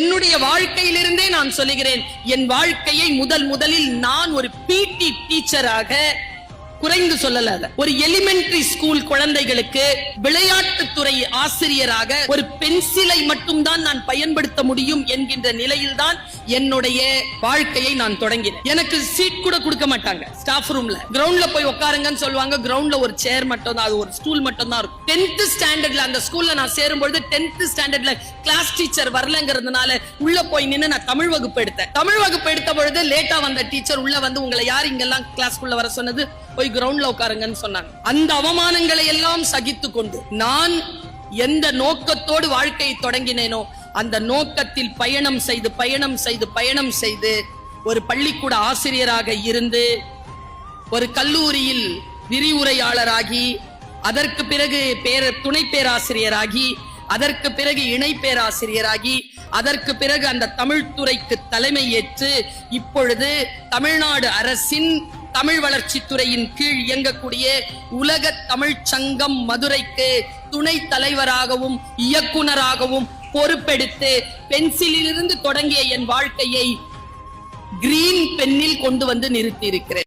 என்னுடைய வாழ்க்கையிலிருந்தே நான் சொல்லுகிறேன், என் வாழ்க்கையை முதலில் நான் ஒரு பிடி டீச்சராக குறைந்து சொல்லல, ஒரு எலிமெண்டரி ஸ்கூல் குழந்தைகளுக்கு விளையாட்டுத்துறை ஆசிரியராக ஒரு பென்சிலை மட்டும்தான் நான் பயன்படுத்த முடியும் என்கின்ற நிலையில்தான் என்னுடைய வாழ்க்கையை நான் தொடங்கினேன். எனக்கு சீட் கூட கொடுக்க மாட்டாங்க. ஸ்டாஃப் ரூம்ல கிரவுண்ட்ல போய் உட்காருங்கன்னு சொல்லுவாங்க. கிரவுண்ட்ல ஒரு சேர் மட்டும் தான், அது ஒரு ஸ்டூல் மட்டும் தான் இருக்கும். 10th ஸ்டாண்டர்ட்ல அந்த ஸ்கூல்ல நான் சேரும்பொழுது 10th ஸ்டாண்டர்ட்ல கிளாஸ் டீச்சர் வரலங்கிறதுனால உள்ள போய் நின்று நான் தமிழ் வகுப்பு எடுத்தேன். தமிழ் வகுப்பு எடுத்த பொழுது லேட்டா வந்த டீச்சர் உள்ள வந்து, உங்களை யார் இங்கெல்லாம் கிளாஸ்க்குள்ள வர சொன்னது, போய் கிரவுண்ட்ல உட்காருங்கன்னு சொன்னாங்க. அந்த அவமானங்களை எல்லாம் சகித்து கொண்டு நான் எந்த நோக்கத்தோடு வாழ்க்கையை தொடங்கினேனோ அந்த நோக்கத்தில் பயணம் செய்து ஒரு பள்ளிக்கூட ஆசிரியராக இருந்து, ஒரு கல்லூரியில் விரிவுரையாளராகி, அதற்கு பிறகு துணை பேராசிரியராகி, அதற்கு பிறகு இணை பேராசிரியராகி, அதற்கு பிறகு அந்த தமிழ் துறைக்கு தலைமை ஏற்று இப்பொழுது தமிழ்நாடு அரசின் தமிழ் வளர்ச்சி துறையின் கீழ் இயங்கக்கூடிய உலக தமிழ் சங்கம் மதுரைக்கு துணை தலைவராகவும் இயக்குனராகவும் பொறுப்பெடுத்து பென்சிலிலிருந்து தொடங்கிய என் வாழ்க்கையை கிரீன் பென்னில் கொண்டு வந்து நிறுத்தி இருக்கிறேன்.